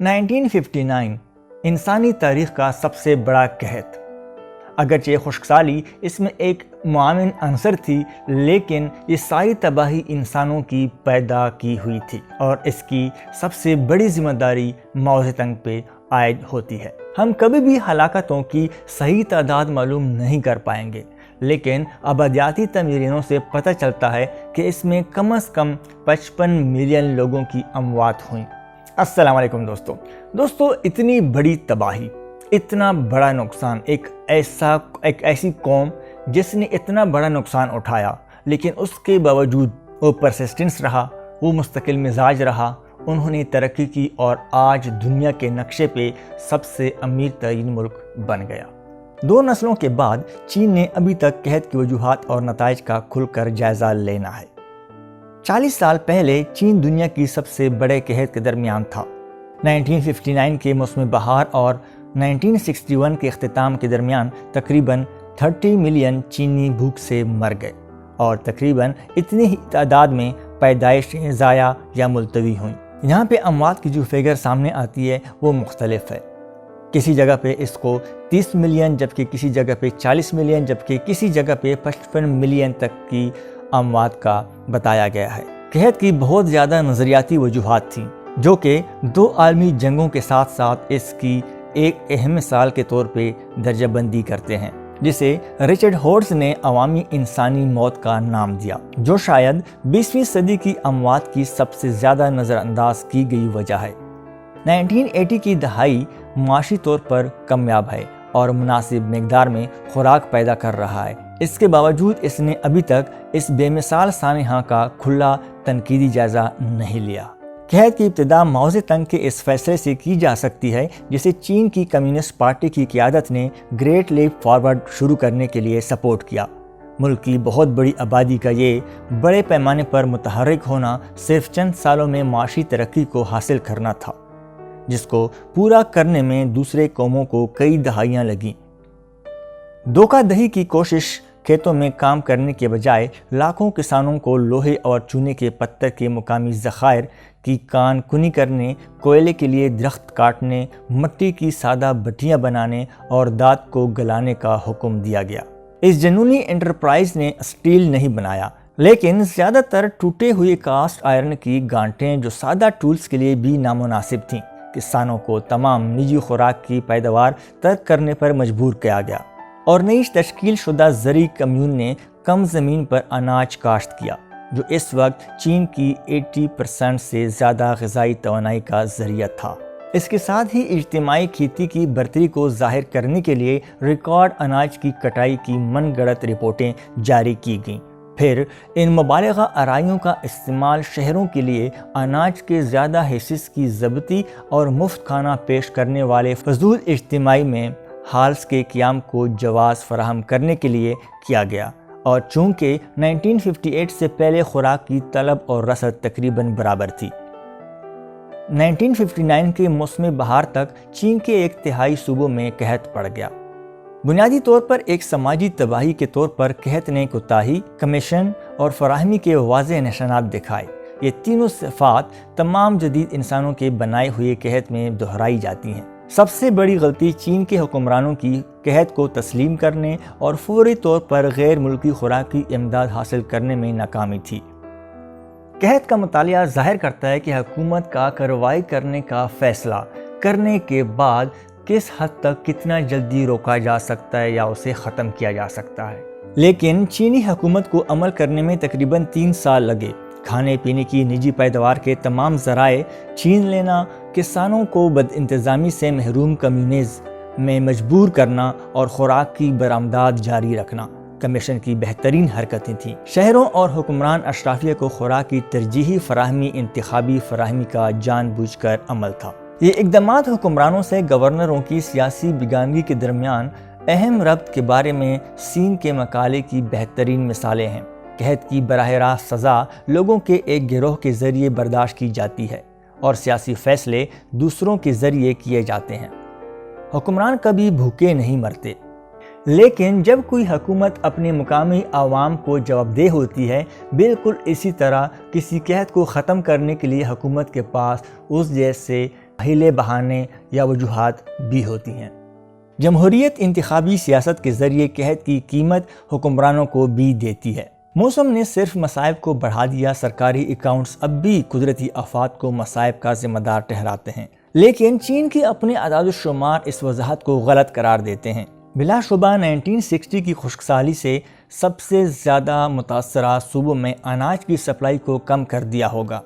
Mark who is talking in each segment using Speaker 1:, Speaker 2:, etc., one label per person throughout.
Speaker 1: 1959 انسانی تاریخ کا سب سے بڑا قحط۔ اگرچہ خشک سالی اس میں ایک معاون عنصر تھی، لیکن یہ ساری تباہی انسانوں کی پیدا کی ہوئی تھی اور اس کی سب سے بڑی ذمہ داری ماؤ زے تنگ پہ عائد ہوتی ہے۔ ہم کبھی بھی ہلاکتوں کی صحیح تعداد معلوم نہیں کر پائیں گے، لیکن آبادیاتی تمرینوں سے پتہ چلتا ہے کہ اس میں کم از کم 55 ملین لوگوں کی اموات ہوئیں۔ السلام علیکم دوستو، اتنی بڑی تباہی، اتنا بڑا نقصان، ایک ایسی قوم جس نے اتنا بڑا نقصان اٹھایا، لیکن اس کے باوجود وہ پرسسٹنس رہا، وہ مستقل مزاج رہا، انہوں نے ترقی کی اور آج دنیا کے نقشے پہ سب سے امیر ترین ملک بن گیا۔ 2 نسلوں کے بعد چین نے ابھی تک قحط کی وجوہات اور نتائج کا کھل کر جائزہ لینا ہے۔ 40 سال پہلے چین دنیا کی سب سے بڑے قحط کے درمیان تھا۔ 1959 کے موسم بہار اور 1961 کے اختتام کے درمیان تقریباً 30 ملین چینی بھوک سے مر گئے اور تقریباً اتنی ہی تعداد میں پیدائشیں ضائع یا ملتوی ہوئیں۔ یہاں پہ اموات کی جو فگر سامنے آتی ہے وہ مختلف ہے۔ کسی جگہ پہ اس کو 30 ملین، جبکہ کسی جگہ پہ 40 ملین، جبکہ کسی جگہ پہ 55 ملین تک کی اموات کا بتایا گیا ہے۔ قحط کی بہت زیادہ نظریاتی وجوہات تھیں، جو کہ 2 عالمی جنگوں کے ساتھ ساتھ اس کی ایک اہم مثال کے طور پہ درجہ بندی کرتے ہیں، جسے رچرڈ ہورٹز نے عوامی انسانی موت کا نام دیا، جو شاید 20ویں صدی کی اموات کی سب سے زیادہ نظر انداز کی گئی وجہ ہے۔ 1980 کی دہائی معاشی طور پر کامیاب ہے اور مناسب مقدار میں خوراک پیدا کر رہا ہے۔ اس کے باوجود اس نے ابھی تک اس بے مثال سانحہ کا کھلا تنقیدی جائزہ نہیں لیا۔ قحط کی ابتدا ماؤ زے تنگ کے اس فیصلے سے کی جا سکتی ہے، جسے چین کی کمیونسٹ پارٹی کی قیادت نے گریٹ لیپ فارورڈ شروع کرنے کے لیے سپورٹ کیا۔ ملک کی بہت بڑی آبادی کا یہ بڑے پیمانے پر متحرک ہونا صرف چند سالوں میں معاشی ترقی کو حاصل کرنا تھا، جس کو پورا کرنے میں دوسرے قوموں کو کئی دہائیاں لگیں۔ دھوکہ دہی کی کوشش کھیتوں میں کام کرنے کے بجائے لاکھوں کسانوں کو لوہے اور چونے کے پتھر کے مقامی ذخائر کی کان کنی کرنے، کوئلے کے لیے درخت کاٹنے، مٹی کی سادہ بھٹیاں بنانے اور دھات کو گلانے کا حکم دیا گیا۔ اس جنونی انٹرپرائز نے اسٹیل نہیں بنایا، لیکن زیادہ تر ٹوٹے ہوئے کاسٹ آئرن کی گانٹیں جو سادہ ٹولز کے لیے بھی نامناسب تھیں۔ کسانوں کو تمام نجی خوراک کی پیداوار ترک کرنے پر مجبور کیا گیا اور نئی تشکیل شدہ زرعی کمیون نے کم زمین پر اناج کاشت کیا، جو اس وقت چین کی 80% سے زیادہ غذائی توانائی کا ذریعہ تھا۔ اس کے ساتھ ہی اجتماعی کھیتی کی برتری کو ظاہر کرنے کے لیے ریکارڈ اناج کی کٹائی کی من گھڑت رپورٹیں جاری کی گئیں۔ پھر ان مبالغہ آرائیوں کا استعمال شہروں کے لیے اناج کے زیادہ حصص کی ضبطی اور مفت کھانا پیش کرنے والے فضول اجتماعی میں ہالس کے قیام کو جواز فراہم کرنے کے لیے کیا گیا، اور چونکہ 1958 سے پہلے خوراک کی طلب اور رسد تقریباً برابر تھی۔ 1959 کے موسم بہار تک چین کے 1/3 صوبوں میں قحط پڑ گیا۔ بنیادی طور پر ایک سماجی تباہی کے طور پر قحط نے کوتاہی، کمیشن اور فراہمی کے واضح نشانات دکھائے۔ یہ تینوں صفات تمام جدید انسانوں کے بنائے ہوئے قحط میں دہرائی جاتی ہیں۔ سب سے بڑی غلطی چین کے حکمرانوں کی قحط کو تسلیم کرنے اور فوری طور پر غیر ملکی خوراکی امداد حاصل کرنے میں ناکامی تھی۔ قحط کا مطالعہ ظاہر کرتا ہے کہ حکومت کا کارروائی کرنے کا فیصلہ کرنے کے بعد کس حد تک کتنا جلدی روکا جا سکتا ہے یا اسے ختم کیا جا سکتا ہے، لیکن چینی حکومت کو عمل کرنے میں تقریباً 3 سال لگے۔ کھانے پینے کی نجی پیداوار کے تمام ذرائع چھین لینا، کسانوں کو بد انتظامی سے محروم کمیونز میں مجبور کرنا اور خوراک کی برآمدات جاری رکھنا کمیشن کی بہترین حرکتیں تھیں۔ شہروں اور حکمران اشرافیہ کو خوراک کی ترجیحی فراہمی انتخابی فراہمی کا جان بوجھ کر عمل تھا۔ یہ اقدامات حکمرانوں سے گورنروں کی سیاسی بیگانگی کے درمیان اہم ربط کے بارے میں سین کے مقالے کی بہترین مثالیں ہیں۔ قحط کی براہ راست سزا لوگوں کے ایک گروہ کے ذریعے برداشت کی جاتی ہے اور سیاسی فیصلے دوسروں کے ذریعے کیے جاتے ہیں۔ حکمران کبھی بھوکے نہیں مرتے، لیکن جب کوئی حکومت اپنے مقامی عوام کو جوابدہ ہوتی ہے، بالکل اسی طرح کسی قحط کو ختم کرنے کے لیے حکومت کے پاس اس جیسے ہیلے بہانے یا وجوہات بھی ہوتی ہیں۔ جمہوریت انتخابی سیاست کے ذریعے قحط کی قیمت حکمرانوں کو بھی دیتی ہے۔ موسم نے صرف مصائب کو بڑھا دیا۔ سرکاری اکاؤنٹس اب بھی قدرتی آفات کو مصائب کا ذمہ دار ٹھہراتے ہیں، لیکن چین کے اپنے اعداد و شمار اس وضاحت کو غلط قرار دیتے ہیں۔ بلا شبہ 1960 کی خشک سالی سے سب سے زیادہ متاثرہ صوبوں میں اناج کی سپلائی کو کم کر دیا ہوگا،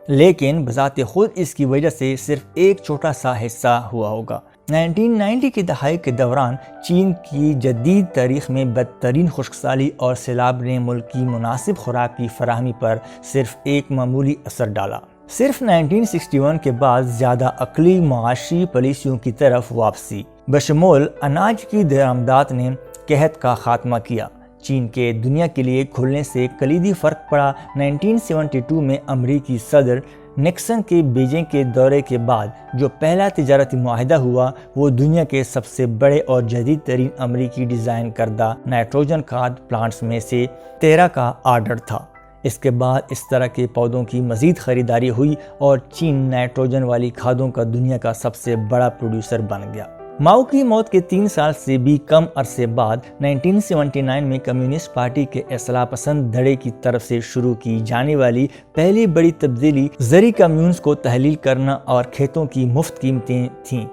Speaker 1: لیکن بذات خود اس کی وجہ سے صرف ایک چھوٹا سا حصہ ہوا ہوگا۔ 1990 کی دہائی کے دوران چین کی جدید تاریخ میں بدترین خشک سالی اور سیلاب نے ملک کی مناسب خوراک کی فراہمی پر صرف ایک معمولی اثر ڈالا۔ صرف 1961 کے بعد زیادہ عقلی معاشی پالیسیوں کی طرف واپسی بشمول اناج کی درآمدات نے قحط کا خاتمہ کیا۔ چین کے دنیا کے لیے کھلنے سے کلیدی فرق پڑا۔ 1972 میں امریکی صدر نکسن کے بیجنگ کے دورے کے بعد جو پہلا تجارتی معاہدہ ہوا وہ دنیا کے سب سے بڑے اور جدید ترین امریکی ڈیزائن کردہ نائٹروجن کھاد پلانٹس میں سے 13 کا آرڈر تھا۔ اس کے بعد اس طرح کے پودوں کی مزید خریداری ہوئی اور چین نائٹروجن والی کھادوں کا دنیا کا سب سے بڑا پروڈیوسر بن گیا۔ ماؤ کی موت کے 3 سال سے بھی کم عرصے بعد 1979 میں کمیونسٹ پارٹی کے اصلاح پسند دھڑے کی طرف سے شروع کی جانے والی پہلی بڑی تبدیلی زرعی کمیونز کو تحلیل کرنا اور کھیتوں کی مفت قیمتیں تھیں۔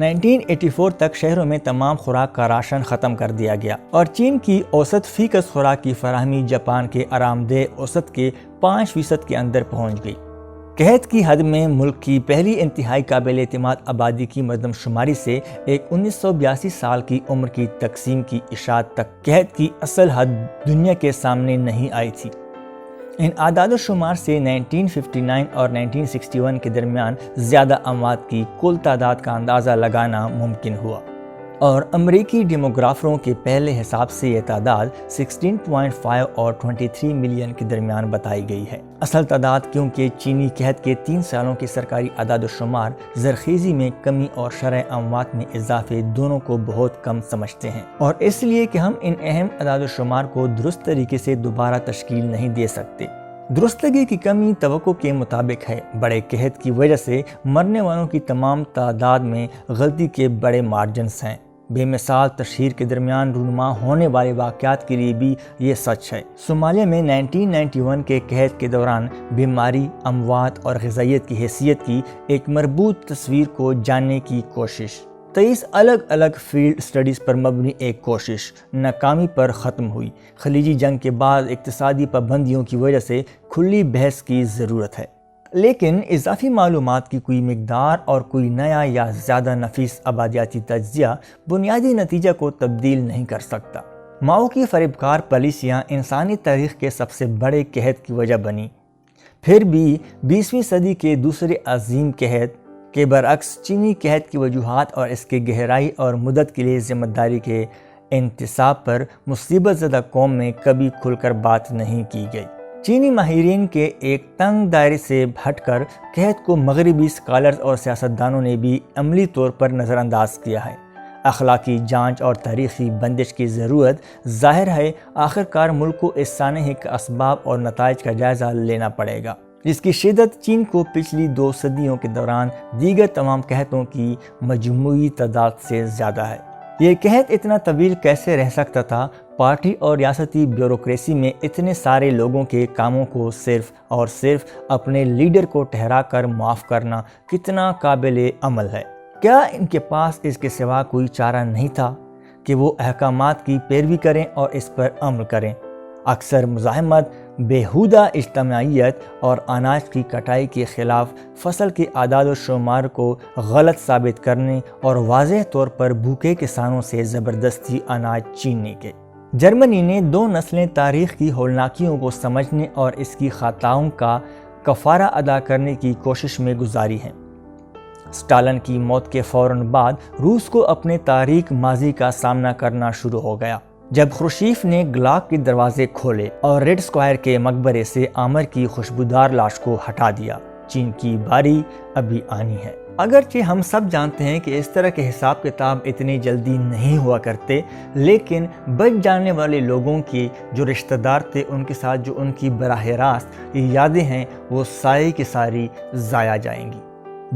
Speaker 1: 1984 تک شہروں میں تمام خوراک کا راشن ختم کر دیا گیا اور چین کی اوسط فی کس خوراک کی فراہمی جاپان کے آرام دہ اوسط کے 5% کے اندر پہنچ گئی۔ قحط کی حد میں ملک کی پہلی انتہائی قابل اعتماد آبادی کی مردم شماری سے ایک 1982 سال کی عمر کی تقسیم کی اشاعت تک قحط کی اصل حد دنیا کے سامنے نہیں آئی تھی۔ ان اعداد و شمار سے 1959 اور 1961 کے درمیان زیادہ اموات کی کل تعداد کا اندازہ لگانا ممکن ہوا، اور امریکی ڈیموگرافروں کے پہلے حساب سے یہ تعداد 16.5 اور 23 ملین کے درمیان بتائی گئی ہے۔ اصل تعداد کیونکہ چینی قحط کے 3 سالوں کے سرکاری اعداد و شمار زرخیزی میں کمی اور شرح اموات میں اضافے دونوں کو بہت کم سمجھتے ہیں، اور اس لیے کہ ہم ان اہم اعداد و شمار کو درست طریقے سے دوبارہ تشکیل نہیں دے سکتے۔ درستگی کی کمی توقع کے مطابق ہے۔ بڑے قحط کی وجہ سے مرنے والوں کی تمام تعداد میں غلطی کے بڑے مارجنز ہیں۔ بے مثال تشہیر کے درمیان رونما ہونے والے واقعات کے لیے بھی یہ سچ ہے۔ صومالیہ میں 1991 کے قحط کے دوران بیماری، اموات اور غذائیت کی حیثیت کی ایک مربوط تصویر کو جاننے کی کوشش 23 الگ الگ فیلڈ سٹڈیز پر مبنی ایک کوشش ناکامی پر ختم ہوئی۔ خلیجی جنگ کے بعد اقتصادی پابندیوں کی وجہ سے کھلی بحث کی ضرورت ہے، لیکن اضافی معلومات کی کوئی مقدار اور کوئی نیا یا زیادہ نفیس آبادیاتی تجزیہ بنیادی نتیجہ کو تبدیل نہیں کر سکتا۔ ماؤ کی فریبکار پالیسیاں انسانی تاریخ کے سب سے بڑے قحط کی وجہ بنی۔ پھر بھی 20ویں صدی کے دوسرے عظیم قحط کے برعکس چینی قحط کی وجوہات اور اس کے گہرائی اور مدت کے لیے ذمہ داری کے انتصاب پر مصیبت زدہ قوم میں کبھی کھل کر بات نہیں کی گئی۔ چینی ماہرین کے ایک تنگ دائرے سے ہٹ کر قحط کو مغربی اسکالرز اور سیاستدانوں نے بھی عملی طور پر نظر انداز کیا ہے۔ اخلاقی جانچ اور تاریخی بندش کی ضرورت ظاہر ہے۔ آخرکار ملک کو اس سانحے کے اسباب اور نتائج کا جائزہ لینا پڑے گا، جس کی شدت چین کو پچھلی 2 صدیوں کے دوران دیگر تمام قحطوں کی مجموعی تعداد سے زیادہ ہے۔ یہ قحط اتنا طویل کیسے رہ سکتا تھا؟ پارٹی اور ریاستی بیوروکریسی میں اتنے سارے لوگوں کے کاموں کو صرف اور صرف اپنے لیڈر کو ٹھہرا کر معاف کرنا کتنا قابل عمل ہے؟ کیا ان کے پاس اس کے سوا کوئی چارہ نہیں تھا کہ وہ احکامات کی پیروی کریں اور اس پر عمل کریں؟ اکثر مزاحمت، بیہودہ اجتماعیت اور اناج کی کٹائی کے خلاف فصل کے اعداد و شمار کو غلط ثابت کرنے اور واضح طور پر بھوکے کسانوں سے زبردستی اناج چھیننے کے۔ جرمنی نے 2 نسلیں تاریخ کی ہولناکیوں کو سمجھنے اور اس کی خطاؤں کا کفارہ ادا کرنے کی کوشش میں گزاری ہیں۔ اسٹالن کی موت کے فوراً بعد روس کو اپنے تاریک ماضی کا سامنا کرنا شروع ہو گیا۔ جب خروشیف نے گلاگ کے دروازے کھولے اور ریڈ اسکوائر کے مقبرے سے آمر کی خوشبودار لاش کو ہٹا دیا، چین کی باری ابھی آنی ہے۔ اگرچہ ہم سب جانتے ہیں کہ اس طرح کے حساب کتاب اتنی جلدی نہیں ہوا کرتے، لیکن بچ جانے والے لوگوں کے جو رشتہ دار تھے ان کے ساتھ جو ان کی براہ راست یادیں ہیں وہ ساری کی ساری ضائع جائیں گی۔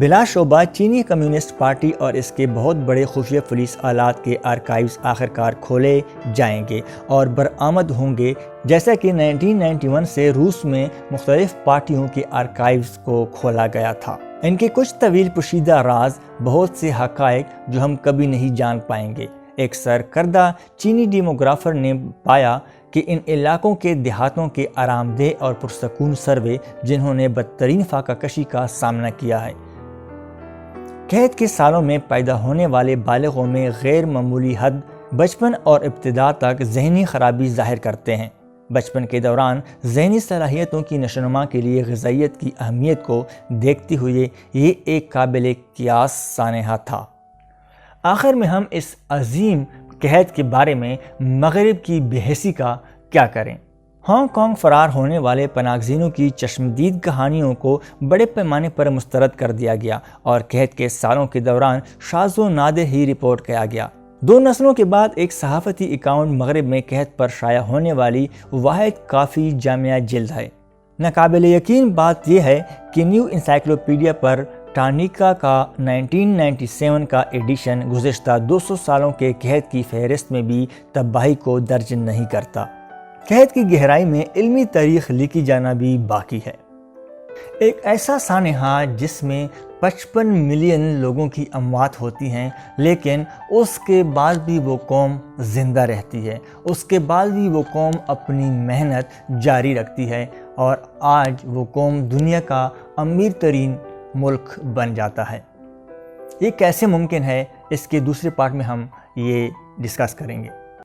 Speaker 1: بلا شبہ چینی کمیونسٹ پارٹی اور اس کے بہت بڑے خفیہ پولیس آلات کے آرکائیوز آخرکار کھولے جائیں گے اور برآمد ہوں گے، جیسا کہ 1991 سے روس میں مختلف پارٹیوں کے آرکائیوز کو کھولا گیا تھا۔ ان کے کچھ طویل پوشیدہ راز، بہت سے حقائق جو ہم کبھی نہیں جان پائیں گے۔ ایک سرکردہ چینی ڈیموگرافر نے پایا کہ ان علاقوں کے دیہاتوں کے آرام دہ اور پرسکون سروے، جنہوں نے بدترین فاقہ کشی کا سامنا کیا ہے، قحط کے سالوں میں پیدا ہونے والے بالغوں میں غیر معمولی حد بچپن اور ابتدا تک ذہنی خرابی ظاہر کرتے ہیں۔ بچپن کے دوران ذہنی صلاحیتوں کی نشوونما کے لیے غذائیت کی اہمیت کو دیکھتے ہوئے یہ ایک قابل قیاس سانحہ تھا۔ آخر میں ہم اس عظیم قحط کے بارے میں مغرب کی بے حسی کا کیا کریں؟ ہانگ کانگ فرار ہونے والے پناہ گزینوں کی چشمدید کہانیوں کو بڑے پیمانے پر مسترد کر دیا گیا اور قحط کے سالوں کے دوران شاذ و نادر ہی رپورٹ کیا گیا۔ 2 نسلوں کے بعد ایک صحافتی اکاؤنٹ مغرب میں قحط پر شائع ہونے والی واحد کافی جامع جلد ہے۔ ناقابل یقین بات یہ ہے کہ نیو انسائکلوپیڈیا پر ٹانیکا کا 1997 کا ایڈیشن گزشتہ 200 سالوں کے قحط کی فہرست میں بھی تباہی کو درج نہیں کرتا۔ قحط کی گہرائی میں علمی تاریخ لکھی جانا بھی باقی ہے۔ ایک ایسا سانحہ جس میں 55 ملین لوگوں کی اموات ہوتی ہیں، لیکن اس کے بعد بھی وہ قوم زندہ رہتی ہے، اس کے بعد بھی وہ قوم اپنی محنت جاری رکھتی ہے اور آج وہ قوم دنیا کا امیر ترین ملک بن جاتا ہے۔ یہ کیسے ممکن ہے؟ اس کے دوسرے پارٹ میں ہم یہ ڈسکس کریں گے۔